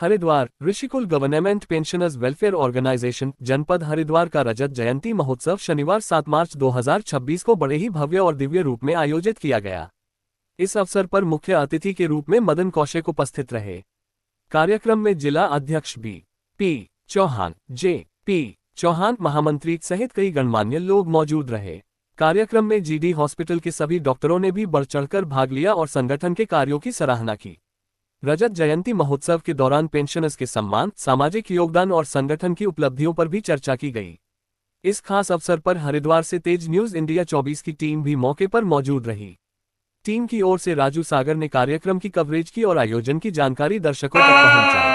Haridwar Rishikul government pensioners welfare organisation जनपद हरिद्वार का रजत जयंती महोत्सव शनिवार 7 मार्च 2026 को बड़े ही भव्य और दिव्य रूप में आयोजित किया गया। इस अवसर पर मुख्य अतिथि के रूप में मदन कौशिक उपस्थित रहे। कार्यक्रम में जिला अध्यक्ष बी.पी. चौहान, जे.पी. चौहान महामंत्री सहित कई गणमान्य लोग मौजूद रहे। कार्यक्रम में जीडी हॉस्पिटल के सभी डॉक्टरों ने भी बढ़ चढ़कर भाग लिया और संगठन के कार्यों की सराहना की। रजत जयंती महोत्सव के दौरान पेंशनर्स के सम्मान, सामाजिक योगदान और संगठन की उपलब्धियों पर भी चर्चा की गई। इस खास अवसर पर हरिद्वार से तेज न्यूज इंडिया 24 की टीम भी मौके पर मौजूद रही। टीम की ओर से राजू सागर ने कार्यक्रम की कवरेज की और आयोजन की जानकारी दर्शकों तक पहुंचाई।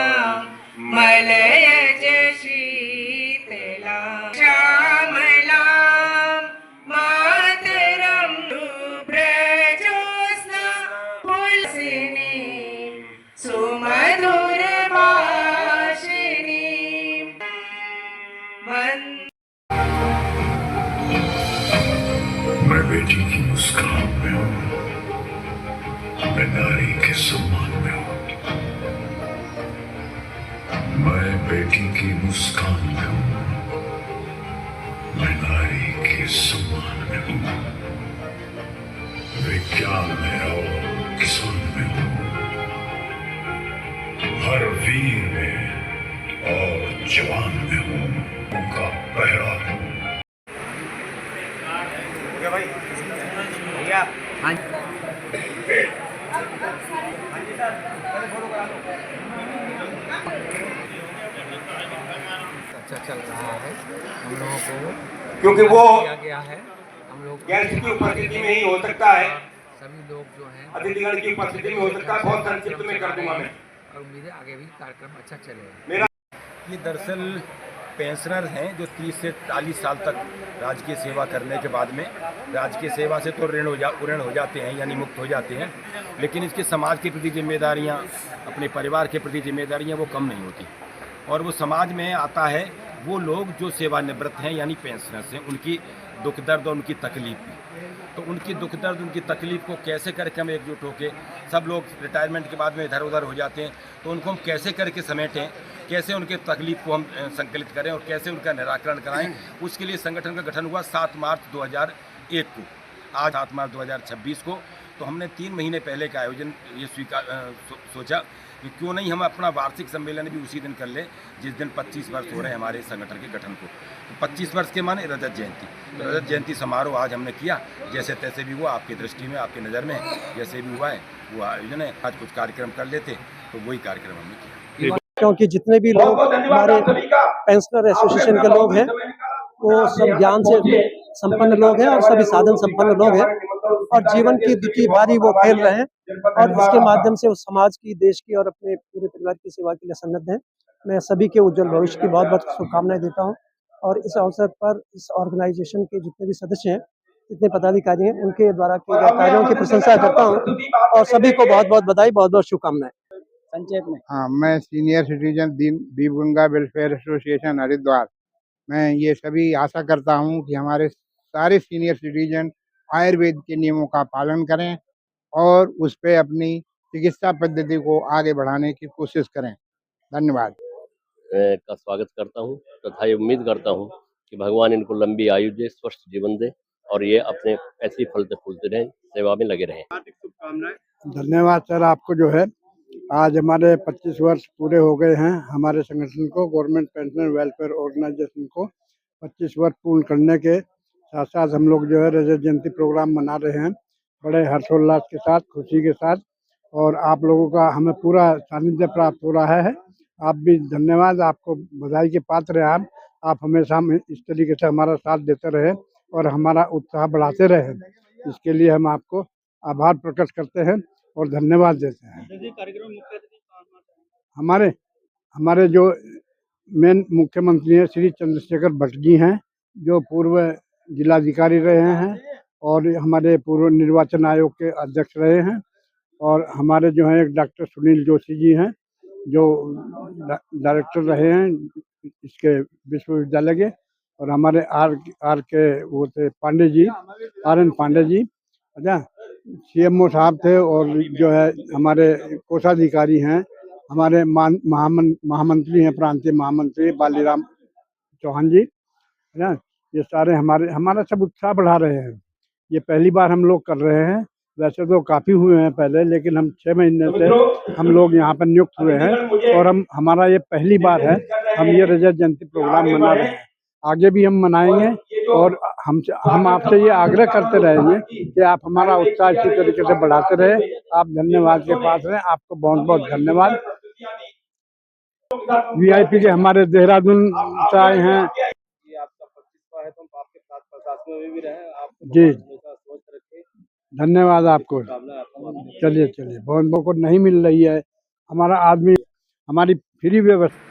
मैं बेटी की मुस्कान में हूँ, मैं नारी के सम्मान में हूँ। मैं बेटी की मुस्कान में हूँ, मैं नारी के सम्मान में हूँ। विज्ञान में और किसान में हूँ, हर वीर में और जवान में हूँ, उनका पहरा हूँ। भाई भैया हाँ अच्छा चल रहा है हम लोगों को, क्योंकि वो किया गया है। हम लोग गेस्ट की उपस्थिति में ही हो सकता है, सभी लोग जो हैं अतिथिगण की उपस्थिति में हो सकता है। बहुत संक्षिप्त में कर दूंगा मैं, और उम्मीद है आगे भी कार्यक्रम अच्छा चलेगा। मेरा ये दरअसल पेंशनर हैं जो 30 से 40 साल तक राजकीय सेवा करने के बाद में राजकीय सेवा से तो ऋण हो जाते हैं, यानी मुक्त हो जाते हैं, लेकिन इसके समाज के प्रति जिम्मेदारियां, अपने परिवार के प्रति जिम्मेदारियां वो कम नहीं होती। और वो समाज में आता है वो लोग जो सेवानिवृत्त हैं यानी पेंशनर्स हैं, उनकी दुख दर्द और उनकी तकलीफ में, तो उनकी दुख दर्द उनकी तकलीफ को कैसे करके हम एकजुट होकर, सब लोग रिटायरमेंट के बाद में इधर उधर हो जाते हैं, तो उनको हम कैसे करके समेटें, कैसे उनके तकलीफ को हम संकलित करें और कैसे उनका निराकरण कराएं। उसके लिए संगठन का गठन हुआ 7 मार्च 2001 को। आज 7 मार्च 2026 को तो हमने 3 महीने पहले का आयोजन ये सोचा कि क्यों नहीं हम अपना वार्षिक सम्मेलन भी उसी दिन कर लें जिस दिन 25 वर्ष हो रहे हैं हमारे संगठन के गठन को। तो 25 वर्ष के माने रजत जयंती, तो रजत जयंती समारोह आज हमने किया। जैसे तैसे भी हुआ, आपकी दृष्टि में, आपकी नज़र में जैसे भी हुआ है वो आयोजन है। आज कुछ कार्यक्रम कर लेते तो वही कार्यक्रम हमने किया, क्योंकि जितने भी लोग हमारे पेंशनर एसोसिएशन के लोग हैं वो सब ज्ञान से संपन्न लोग हैं और सभी साधन संपन्न लोग हैं और जीवन की दुखी बारी वो खेल रहे हैं और इसके माध्यम से वो समाज की, देश की और अपने पूरे परिवार की सेवा के लिए सन्नद्ध हैं। मैं सभी के उज्जवल भविष्य की बहुत बहुत शुभकामनाएं देता हूं और इस अवसर पर इस ऑर्गेनाइजेशन के जितने भी सदस्य हैं, जितने पदाधिकारी हैं, उनके द्वारा किए गए कार्यों की प्रशंसा करता हूँ और सभी को बहुत बहुत बधाई, बहुत बहुत शुभकामनाएं। संक्षेप में हाँ, मैं senior citizen Deepganga welfare association Haridwar, मैं ये सभी आशा करता हूँ कि हमारे सारे सीनियर सिटीजन आयुर्वेद के नियमों का पालन करें और उस पर अपनी चिकित्सा पद्धति को आगे बढ़ाने की कोशिश करें। धन्यवाद। का स्वागत करता हूँ तथा ये उम्मीद करता हूँ कि भगवान इनको लंबी आयु दे, स्वस्थ जीवन दे और ये अपने ऐसे ही फलते फूलते रहें, सेवा में लगे रहें। धन्यवाद सर, आपको जो है आज हमारे 25 वर्ष पूरे हो गए हैं। हमारे संगठन को, गवर्नमेंट पेंशनर वेलफेयर ऑर्गेनाइजेशन को 25 वर्ष पूर्ण करने के साथ साथ हम लोग जो है रजत जयंती प्रोग्राम मना रहे हैं बड़े हर्षोल्लास के साथ, खुशी के साथ, और आप लोगों का हमें पूरा सानिध्य प्राप्त हो रहा है। आप भी धन्यवाद, आपको बधाई के पात्र हैं। आप हमेशा इस तरीके से हमारा साथ देते रहे और हमारा उत्साह बढ़ाते रहे, इसके लिए हम आपको आभार प्रकट करते हैं और धन्यवाद देते हैं। हमारे जो मेन मुख्यमंत्री हैं श्री चंद्रशेखर भट्ट जी हैं, जो पूर्व जिलाधिकारी रहे हैं और हमारे पूर्व निर्वाचन आयोग के अध्यक्ष रहे हैं, और हमारे जो हैं एक डॉक्टर सुनील जोशी जी हैं जो डायरेक्टर रहे हैं इसके विश्वविद्यालय के, और हमारे आर के वो थे पांडे जी, RN पांडे जी, अच्छा CMO साहब थे, और जो है हमारे कोषाधिकारी हैं हमारे महामंत्री हैं, प्रांतीय महामंत्री बालीराम चौहान जी, है ना। ये सारे हमारा सब उत्साह बढ़ा रहे हैं। ये पहली बार हम लोग कर रहे हैं, वैसे तो काफ़ी हुए हैं पहले, लेकिन हम 6 महीने से हम लोग यहाँ पर नियुक्त हुए हैं और हमारा ये पहली बार है हम ये रजत जयंती प्रोग्राम मना रहे हैं। आगे भी हम मनाएंगे और हम आपसे ये आग्रह करते रहेंगे कि आप हमारा उत्साह इसी तरीके से बढ़ाते रहे। आप धन्यवाद के पास हैं, आपको बहुत बहुत धन्यवाद। वीआईपी के हमारे देहरादून से आए हैं जी, धन्यवाद आपको। चलिए बहुत को नहीं मिल रही है, हमारा आदमी हमारी फ्री व्यवस्था